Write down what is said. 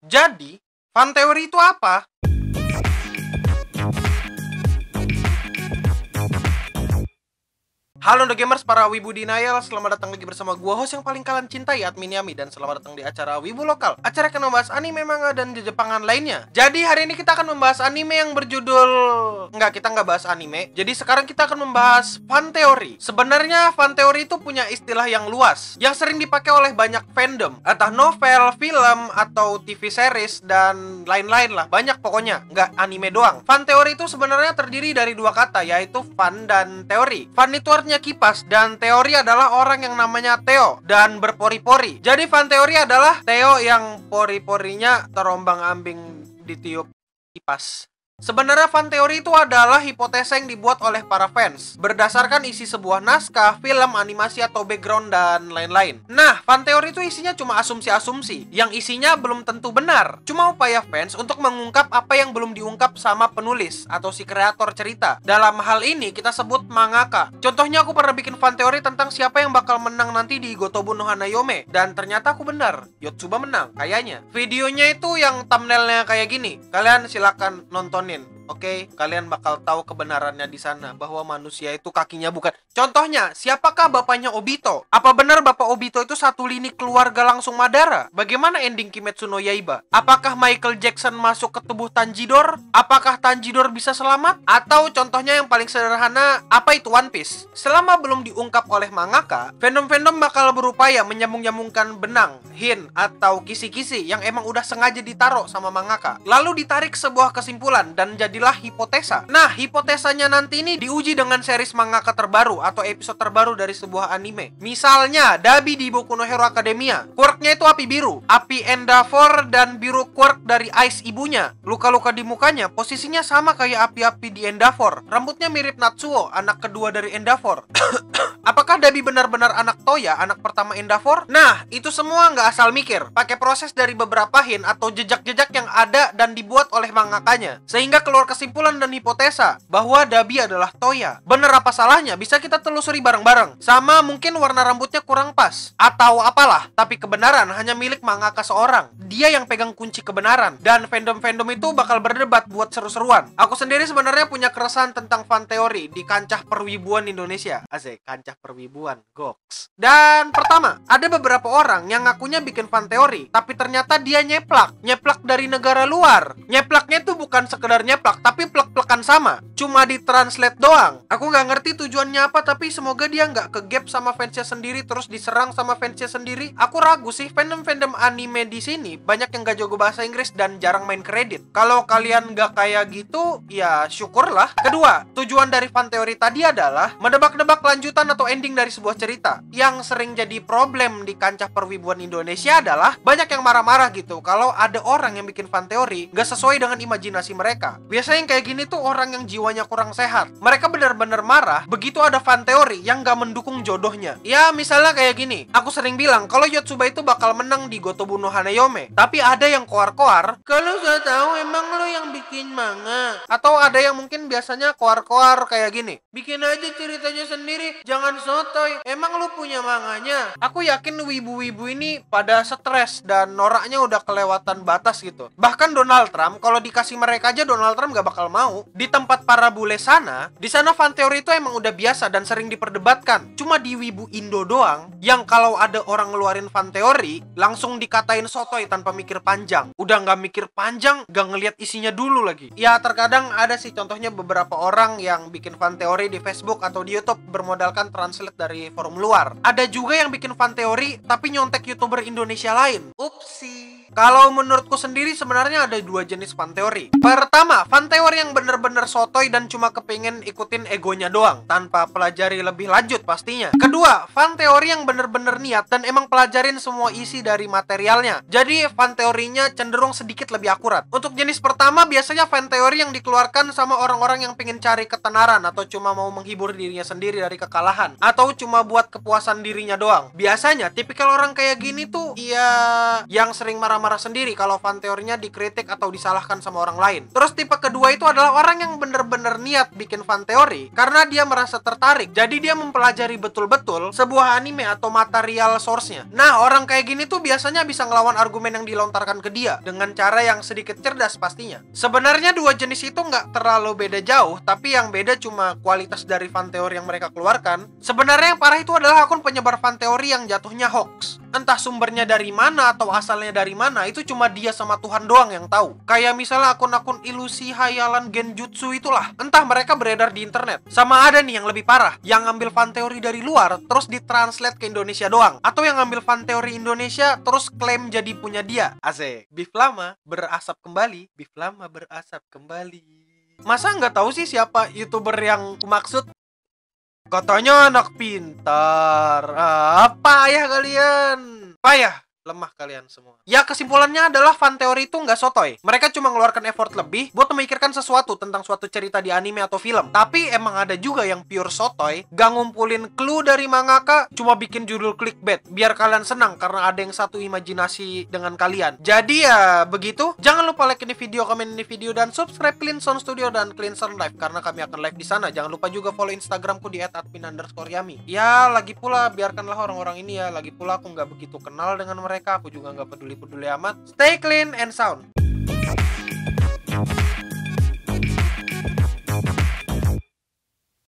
Jadi, fan teori itu apa? Halo The Gamers, para Wibu Denial. Selamat datang lagi bersama gua, host yang paling kalian cintai, Admin Yami. Dan selamat datang di acara Wibu Lokal, acara yang akan membahas anime, manga, dan Jepangan lainnya. Jadi hari ini kita akan membahas anime yang berjudul... kita nggak bahas anime. Jadi sekarang kita akan membahas fan teori. Sebenarnya fan teori itu punya istilah yang luas, yang sering dipakai oleh banyak fandom, entah novel, film, atau TV series, dan lain-lain lah. Banyak pokoknya, nggak anime doang. Fan teori itu sebenarnya terdiri dari dua kata, yaitu fan dan teori. Fan itu artinya kipas, dan teori adalah orang yang namanya Theo dan berpori-pori. Jadi fan teori adalah Theo yang pori-porinya terombang-ambing ditiup kipas. Sebenarnya fan teori itu adalah hipotesa yang dibuat oleh para fans berdasarkan isi sebuah naskah, film, animasi, atau background, dan lain-lain. Nah, fan teori itu isinya cuma asumsi-asumsi yang isinya belum tentu benar. Cuma upaya fans untuk mengungkap apa yang belum diungkap sama penulis atau si kreator cerita. Dalam hal ini kita sebut mangaka. Contohnya aku pernah bikin fan teori tentang siapa yang bakal menang nanti di Gotobu no Hanayome, dan ternyata aku benar, Yotsuba menang kayaknya. Videonya itu yang thumbnailnya kayak gini. Kalian silakan nontonin. Oke, kalian bakal tahu kebenarannya di sana bahwa manusia itu kakinya bukan. Contohnya, siapakah bapaknya Obito? Apa benar bapak Obito itu satu lini keluarga langsung Madara? Bagaimana ending Kimetsu no Yaiba? Apakah Michael Jackson masuk ke tubuh Tanjidor? Apakah Tanjidor bisa selamat? Atau contohnya yang paling sederhana, apa itu One Piece? Selama belum diungkap oleh mangaka, fandom-fandom bakal berupaya menyambung-nyambungkan benang, hint, atau kisi-kisi yang emang udah sengaja ditaruh sama mangaka. Lalu ditarik sebuah kesimpulan dan jadilah hipotesa. Nah, hipotesanya nanti ini diuji dengan series mangaka terbaru atau episode terbaru dari sebuah anime. Misalnya, Dabi di Boku no Hero Academia. Quirk-nya itu api biru, api Endeavor, dan biru quirk dari Ice ibunya. Luka-luka di mukanya posisinya sama kayak api-api di Endeavor. Rambutnya mirip Natsuo, anak kedua dari Endeavor. Apakah Dabi benar-benar anak Toya, anak pertama Endeavor? Nah, itu semua nggak asal mikir. Pakai proses dari beberapa hint atau jejak-jejak yang ada dan dibuat oleh mangakanya. Sehingga keluar kesimpulan dan hipotesa bahwa Dabi adalah Toya. Bener apa salahnya? Bisa kita telusuri bareng-bareng. Sama mungkin warna rambutnya kurang pas atau apalah, tapi kebenaran hanya milik mangaka seorang. Dia yang pegang kunci kebenaran, dan fandom-fandom itu bakal berdebat buat seru-seruan. Aku sendiri sebenarnya punya keresahan tentang fan teori di kancah perwibuan Indonesia. Asik, kancah perwibuan, goks. Dan pertama, ada beberapa orang yang ngakunya bikin fan teori, tapi ternyata dia nyeplak dari negara luar. Nyeplaknya tuh bukan sekedar nyeplak, tapi plek-plekan sama, cuma ditranslate doang. Aku nggak ngerti tujuannya apa, tapi semoga dia nggak ke-gap sama fansnya sendiri terus diserang sama fansnya sendiri. Aku ragu sih, fandom anime di sini banyak yang nggak jago bahasa Inggris dan jarang main kredit. Kalau kalian nggak kayak gitu, ya syukurlah. Kedua, tujuan dari fan teori tadi adalah menebak-nebak lanjutan atau ending dari sebuah cerita. Yang sering jadi problem di kancah perwibuan Indonesia adalah banyak yang marah-marah gitu kalau ada orang yang bikin fan teori nggak sesuai dengan imajinasi mereka. Biasanya yang kayak gini tuh orang yang jiwanya kurang sehat. Mereka benar-benar marah begitu ada fan teori yang gak mendukung jodohnya. Ya misalnya kayak gini, aku sering bilang kalau Yotsuba itu bakal menang di Gotobu no Hanayome, tapi ada yang koar-koar, kalau gak tahu emang lo yang bikin manga. Atau ada yang mungkin biasanya koar-koar kayak gini, bikin aja ceritanya sendiri, jangan sotoy, emang lo punya manganya. Aku yakin wibu-wibu ini pada stres dan noraknya udah kelewatan batas gitu. Bahkan Donald Trump, kalau dikasih mereka aja Donald Trump gak bakal mau. Di tempat para bule sana, di sana fan teori itu emang udah biasa dan sering diperdebatkan. Cuma di wibu Indo doang, yang kalau ada orang ngeluarin fan teori, langsung dikatain sotoy tanpa mikir panjang. Udah gak mikir panjang, gak ngeliat isinya dulu lagi. Ya terkadang ada sih contohnya beberapa orang yang bikin fan teori di Facebook atau di YouTube bermodalkan translate dari forum luar. Ada juga yang bikin fan teori tapi nyontek YouTuber Indonesia lain. Upsi. Kalau menurutku sendiri sebenarnya ada dua jenis fan teori. Pertama, fan teori yang bener-bener sotoy dan cuma kepingin ikutin egonya doang tanpa pelajari lebih lanjut pastinya. Kedua, fan teori yang bener-bener niat dan emang pelajarin semua isi dari materialnya. Jadi fan teorinya cenderung sedikit lebih akurat. Untuk jenis pertama biasanya fan teori yang dikeluarkan sama orang-orang yang pengen cari ketenaran atau cuma mau menghibur dirinya sendiri dari kekalahan atau cuma buat kepuasan dirinya doang. Biasanya tipikal orang kayak gini tuh ya yang sering marah marah-marah sendiri kalau fan teorinya dikritik atau disalahkan sama orang lain. Terus tipe kedua itu adalah orang yang bener-bener niat bikin fan teori karena dia merasa tertarik. Jadi dia mempelajari betul-betul sebuah anime atau material source-nya. Nah, orang kayak gini tuh biasanya bisa ngelawan argumen yang dilontarkan ke dia dengan cara yang sedikit cerdas pastinya. Sebenarnya dua jenis itu nggak terlalu beda jauh, tapi yang beda cuma kualitas dari fan teori yang mereka keluarkan. Sebenarnya yang parah itu adalah akun penyebar fan teori yang jatuhnya hoax. Entah sumbernya dari mana atau asalnya dari mana, itu cuma dia sama Tuhan doang yang tahu. Kayak misalnya akun-akun ilusi hayalan genjutsu itulah. Entah mereka beredar di internet. Sama ada nih yang lebih parah, yang ngambil fan teori dari luar terus ditranslate ke Indonesia doang. Atau yang ngambil fan teori Indonesia terus klaim jadi punya dia. Asik. Beef lama berasap kembali, beef lama berasap kembali. Masa nggak tahu sih siapa YouTuber yang kumaksud? Katanya anak pintar. Apa ya kalian? Payah. Lemah kalian semua. Ya, kesimpulannya adalah fan teori itu nggak sotoy. Mereka cuma ngeluarkan effort lebih buat memikirkan sesuatu tentang suatu cerita di anime atau film. Tapi emang ada juga yang pure sotoy, gak ngumpulin clue dari mangaka, cuma bikin judul clickbait biar kalian senang karena ada yang satu imajinasi dengan kalian. Jadi ya begitu. Jangan lupa like ini video, komen ini video, dan subscribe Clean Sound Studio dan Clean Sound Live karena kami akan live di sana. Jangan lupa juga follow Instagramku di @admin_yami. Ya, lagi pula biarkanlah orang-orang ini ya. Lagi pula aku nggak begitu kenal dengan mereka. Aku juga nggak peduli-peduli amat. Stay clean and sound.